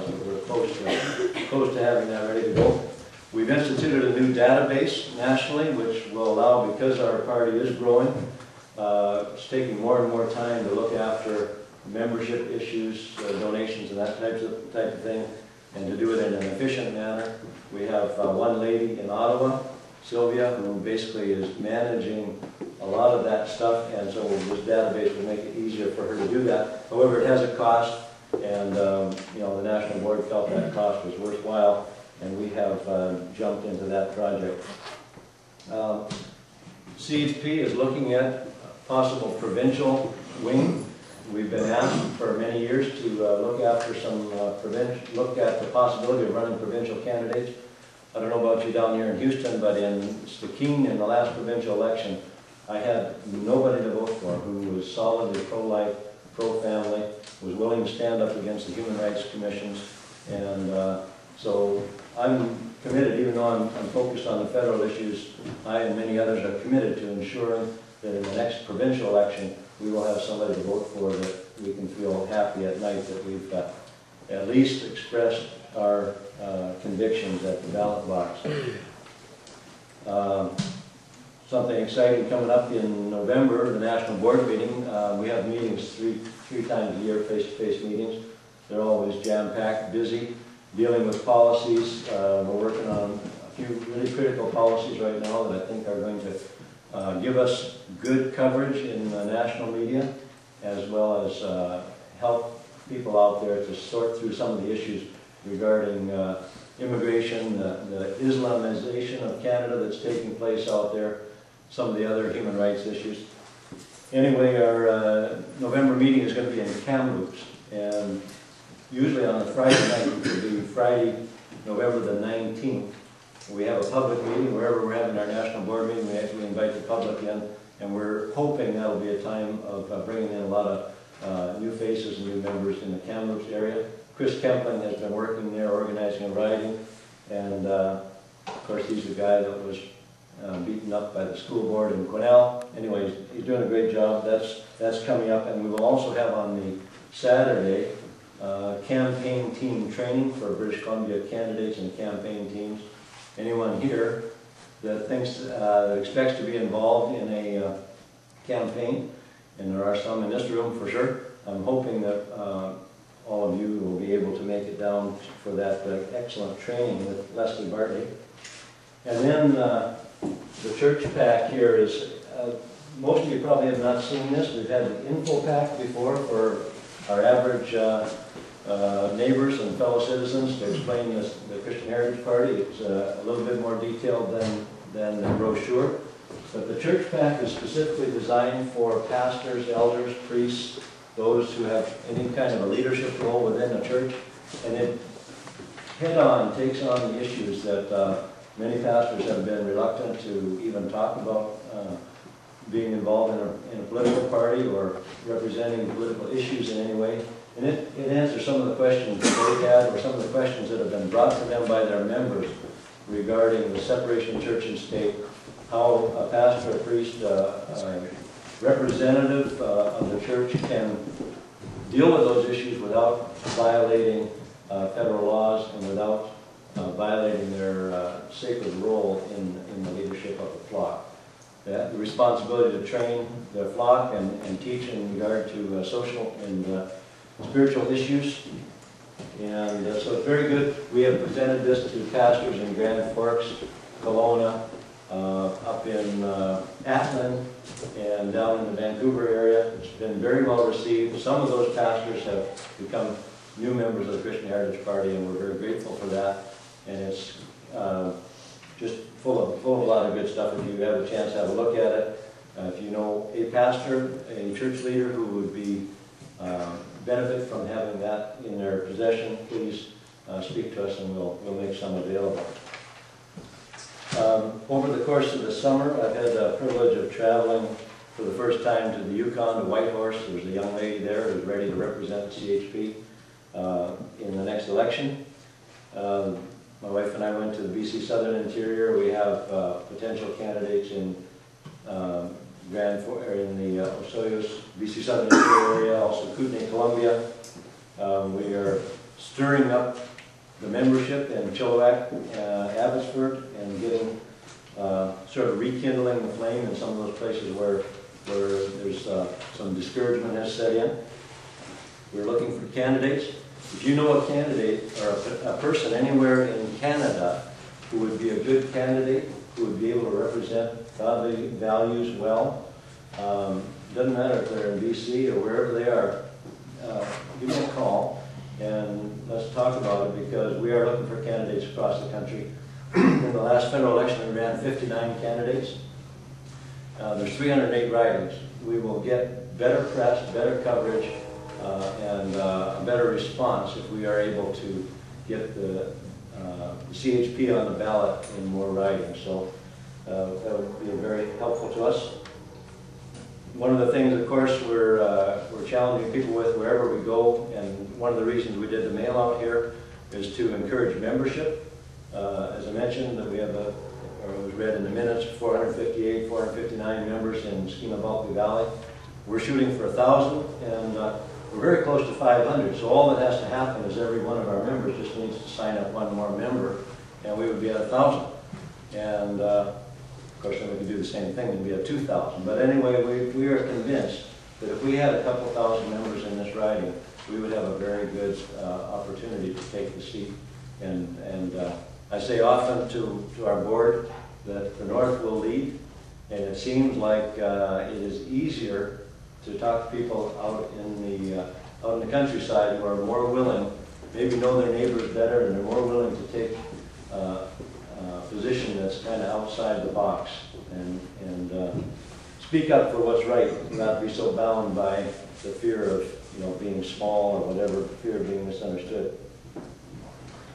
but we're close to having that ready to go. We've instituted a new database nationally, which will allow, because our party is growing, it's taking more and more time to look after membership issues, donations, and that type of thing, and to do it in an efficient manner. We have one lady in Ottawa, Sylvia, who basically is managing a lot of that stuff, and so this database will make it easier for her to do that. However, it has a cost, and you know, the National Board felt that cost was worthwhile, and we have jumped into that project. CHP is looking at possible provincial wing. We've been asked for many years to look after some look at the possibility of running provincial candidates. I don't know about you down here in Houston, but in Skeena, in the last provincial election, I had nobody to vote for who was solidly pro-life, pro-family, was willing to stand up against the human rights commissions, and so I'm committed, even though I'm focused on the federal issues, I and many others are committed to ensuring that in the next provincial election, we will have somebody to vote for that we can feel happy at night that we've at least expressed our convictions at the ballot box. Something exciting coming up in November, the National Board meeting. We have meetings three times a year, face-to-face meetings. They're always jam-packed, busy, dealing with policies. We're working on a few really critical policies right now that I think are going to give us good coverage in the national media, as well as help people out there to sort through some of the issues regarding immigration, the Islamization of Canada that's taking place out there, some of the other human rights issues. Anyway, our November meeting is going to be in Kamloops, and usually on a Friday night, it will be Friday, November the 19th. We have a public meeting wherever we're having our national board meeting. We actually invite the public in, and we're hoping that'll be a time of bringing in a lot of new faces and new members in the Kamloops area. Chris Kempling has been working there, organizing and writing, and of course he's the guy that was beaten up by the school board in Quesnel. Anyways, he's doing a great job. That's coming up, and we will also have on the Saturday campaign team training for British Columbia candidates and campaign teams. Anyone here that thinks, that expects to be involved in a campaign, and there are some in this room for sure, I'm hoping that all of you will be able to make it down for that excellent training with Leslie Bartley. And then the church pack here is, most of you probably have not seen this. We've had the info pack before for our average neighbors and fellow citizens to explain the Christian Heritage Party. It's a little bit more detailed than the brochure. But the church pack is specifically designed for pastors, elders, priests, those who have any kind of a leadership role within the church. And it head-on takes on the issues that many pastors have been reluctant to even talk about being involved in a political party or representing political issues in any way. And it answers some of the questions that they had, or some of the questions that have been brought to them by their members regarding the separation of church and state, how a pastor, a priest, representative of the church can deal with those issues without violating federal laws and without violating their sacred role in the leadership of the flock. The responsibility to train the flock and teach in regard to social and spiritual issues. And so it's very good. We have presented this to pastors in Grand Forks, Kelowna, up in Atlin, and down in the Vancouver area. It's been very well received. Some of those pastors have become new members of the Christian Heritage Party, and we're very grateful for that. And it's just full of a lot of good stuff. If you have a chance to have a look at it, if you know a pastor, a church leader who would be benefit from having that in their possession, please speak to us, and we'll make some available. Over the course of the summer, I've had the privilege of traveling for the first time to the Yukon, to Whitehorse. There's a young lady there who's ready to represent CHP in the next election. My wife and I went to the BC Southern Interior. We have potential candidates in in the Osoyoos, BC Southern Interior area, also Kootenay, Columbia. We are stirring up the membership in Chilliwack, Abbotsford, and getting sort of rekindling the flame in some of those places where there's some discouragement has set in. We're looking for candidates. If you know a candidate or a person anywhere in Canada who would be a good candidate, who would be able to represent godly values well, doesn't matter if they're in BC or wherever they are, give me a call and let's talk about it, because we are looking for candidates across the country. In the last federal election, we ran 59 candidates. There's 308 ridings. We will get better press, better coverage, and a better response if we are able to get the CHP on the ballot in more ridings. So that would be very helpful to us. One of the things, of course, we're challenging people with wherever we go, and one of the reasons we did the mail out here is to encourage membership. As I mentioned, that we have or it was read in the minutes, 458, 459 members in Skeena-Bulkley Valley. We're shooting for 1,000, and we're very close to 500. So all that has to happen is every one of our members just needs to sign up one more member, and we would be at 1,000. And of course, then we can do the same thing and be at 2,000. But anyway, we are convinced that if we had a couple thousand members in this riding, we would have a very good opportunity to take the seat. And I say often to our board that the North will lead, and it seems like it is easier to talk to people out in the countryside who are more willing, maybe know their neighbors better, and they're more willing to take a position that's kind of outside the box and speak up for what's right, not be so bound by the fear of being small or whatever, fear of being misunderstood.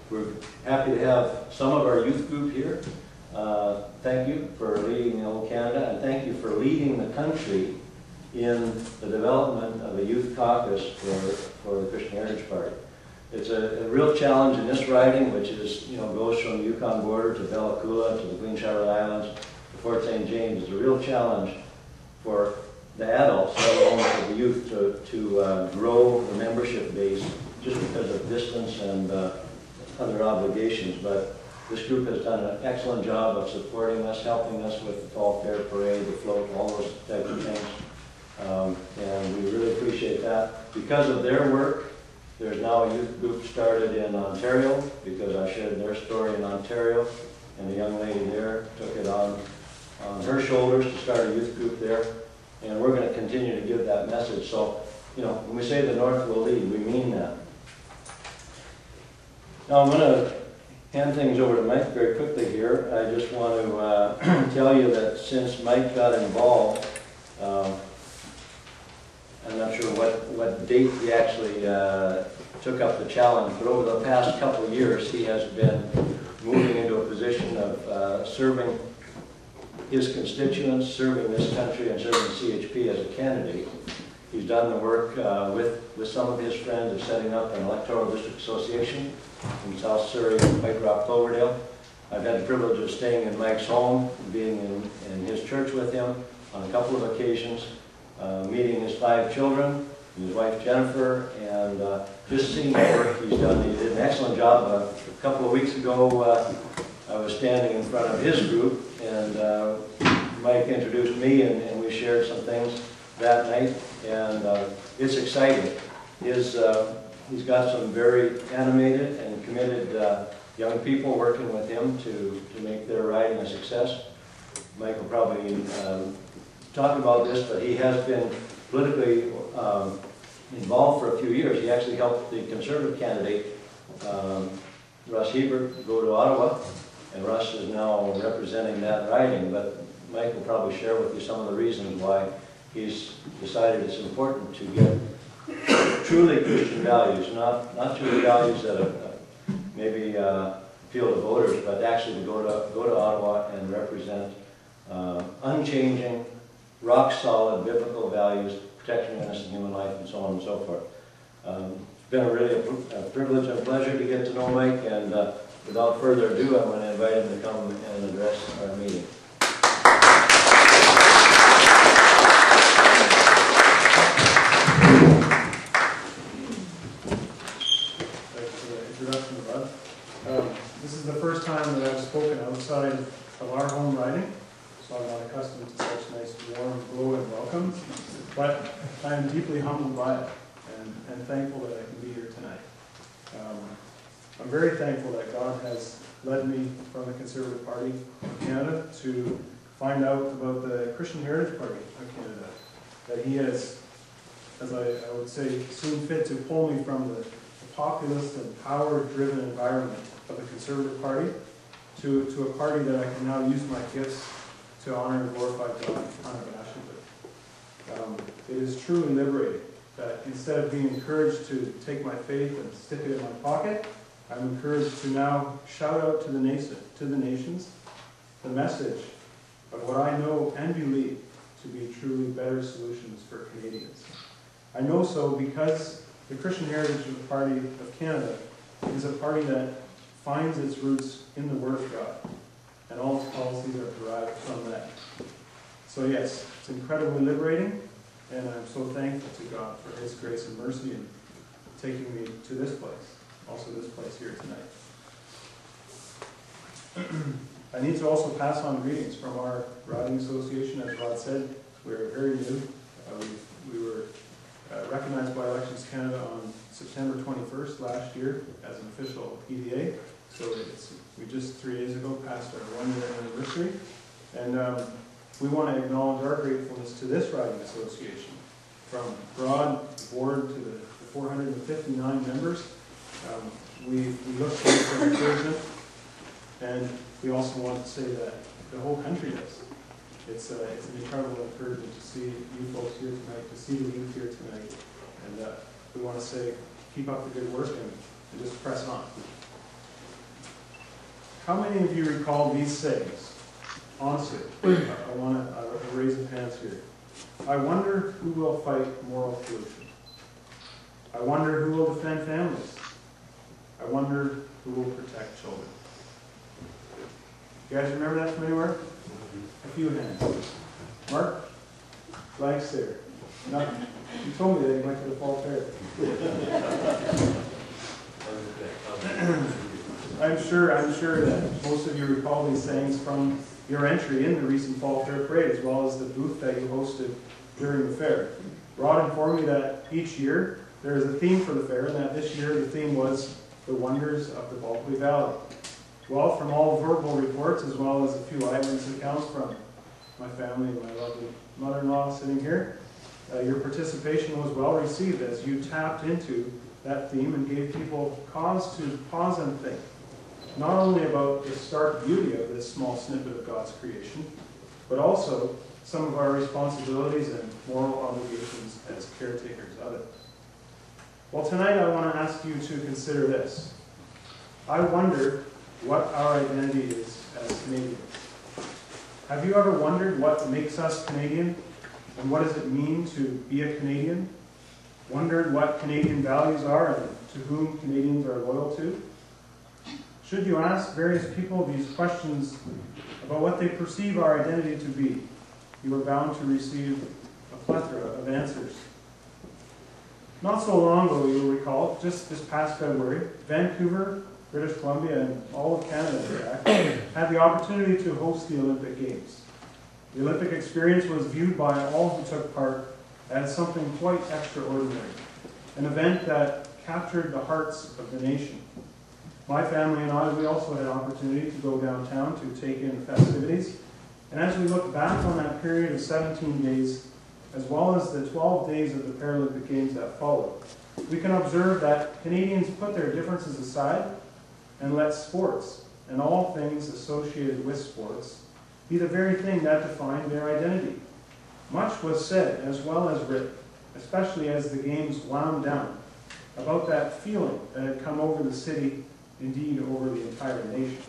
We're happy to have some of our youth group here. Thank you for leading Old Canada, and thank you for leading the country in the development of a youth caucus for the Christian Heritage Party. It's a real challenge in this riding, which is, goes from the Yukon border to Bella Coola to the Queen Charlotte Islands to Fort St. James. It's a real challenge for the adults, let alone for the youth, to grow the membership base just because of distance and other obligations. But this group has done an excellent job of supporting us, helping us with the Fall Fair Parade, the float, all those types of things. And we really appreciate that. Because of their work, there's now a youth group started in Ontario, because I shared their story in Ontario, and the young lady there took it on her shoulders to start a youth group there. And we're going to continue to give that message. So, when we say the North will lead, we mean that. Now I'm going to hand things over to Mike very quickly here. I just want to tell you that since Mike got involved, I'm not sure what date he actually took up the challenge, but over the past couple of years he has been moving into a position of serving his constituents, serving this country, and serving CHP as a candidate. He's done the work with some of his friends of setting up an electoral district association in South Surrey and White Rock, Cloverdale. I've had the privilege of staying in Mike's home, being in his church with him on a couple of occasions, meeting his 5 children, and his wife Jennifer, and just seeing the work he's done. He did an excellent job. A couple of weeks ago, I was standing in front of his group, and Mike introduced me, and we shared some things that night, and it's exciting. He's got some very animated and committed young people working with him to make their riding a success. Mike will probably talk about this, but he has been politically involved for a few years. He actually helped the Conservative candidate, Russ Hebert, go to Ottawa, and Russ is now representing that riding. But Mike will probably share with you some of the reasons why he's decided it's important to get truly Christian values, not truly values that maybe appeal to voters, but actually to go to Ottawa and represent unchanging, rock-solid biblical values, protection of innocent human life, and so on and so forth. It's been really a privilege and pleasure to get to know Mike, and without further ado, I'm going to invite him to come and address our meeting. introduction, Bud. This is the first time that I've spoken outside of our home riding, so I'm not accustomed to such nice, warm, glowing welcomes. But I am deeply humbled by it and thankful that I can be here tonight. I'm very thankful that God has led me from the Conservative Party of Canada to find out about the Christian Heritage Party of Canada. That He has, as I would say, seen fit to pull me from the populist and power-driven environment of the Conservative Party to a party that I can now use my gifts to honor and glorify God unabashedly. It is truly liberating that instead of being encouraged to take my faith and stick it in my pocket, I'm encouraged to now shout out to the nations the message of what I know and believe to be truly better solutions for Canadians. I know so because the Christian Heritage Party of Canada is a party that finds its roots in the Word of God, and all its policies are derived from that. So yes, it's incredibly liberating, and I'm so thankful to God for His grace and mercy in taking me to this place, also this place here tonight. I need to also pass on greetings from our riding association. As Rod said, we're very new. We were recognized by Elections Canada on September 21st last year as an official EDA. So we just 3 days ago passed our 1-year anniversary. And we want to acknowledge our gratefulness to this riding association. From broad board to the 459 members, we look for your encouragement. And we also want to say that the whole country does. It's an incredible encouragement to see you folks here tonight, to see the youth here tonight. And we want to say, keep up the good work and just press on. How many of you recall these sayings? Honestly, I want to raise of hands here. I wonder who will fight moral pollution. I wonder who will defend families. I wonder who will protect children. You guys remember that from anywhere? A few hands. Mark? Blanks there. Nothing. You told me that you went to the fall fair. I'm sure that most of you recall these sayings from your entry in the recent fall fair parade, as well as the booth that you hosted during the fair. Rod informed me that each year there is a theme for the fair, and that this year the theme was the wonders of the Bulkley Valley. Well, from all verbal reports, as well as a few eyewitness accounts from my family and my lovely mother-in-law sitting here, your participation was well received as you tapped into that theme and gave people cause to pause and think, not only about the stark beauty of this small snippet of God's creation, but also some of our responsibilities and moral obligations as caretakers of it. Well, tonight I want to ask you to consider this. I wonder what our identity is as Canadians. Have you ever wondered what makes us Canadian, and what does it mean to be a Canadian? Wondered what Canadian values are and to whom Canadians are loyal to? Should you ask various people these questions about what they perceive our identity to be, you are bound to receive a plethora of answers. Not so long ago, you will recall, just this past February, Vancouver, British Columbia, and all of Canada, in fact, had the opportunity to host the Olympic Games. The Olympic experience was viewed by all who took part as something quite extraordinary, an event that captured the hearts of the nation. My family and I, we also had an opportunity to go downtown to take in the festivities, and as we look back on that period of 17 days, as well as the 12 days of the Paralympic Games that followed, we can observe that Canadians put their differences aside and let sports, and all things associated with sports, be the very thing that defined their identity. Much was said as well as written, especially as the games wound down, about that feeling that had come over the city, indeed over the entire nation.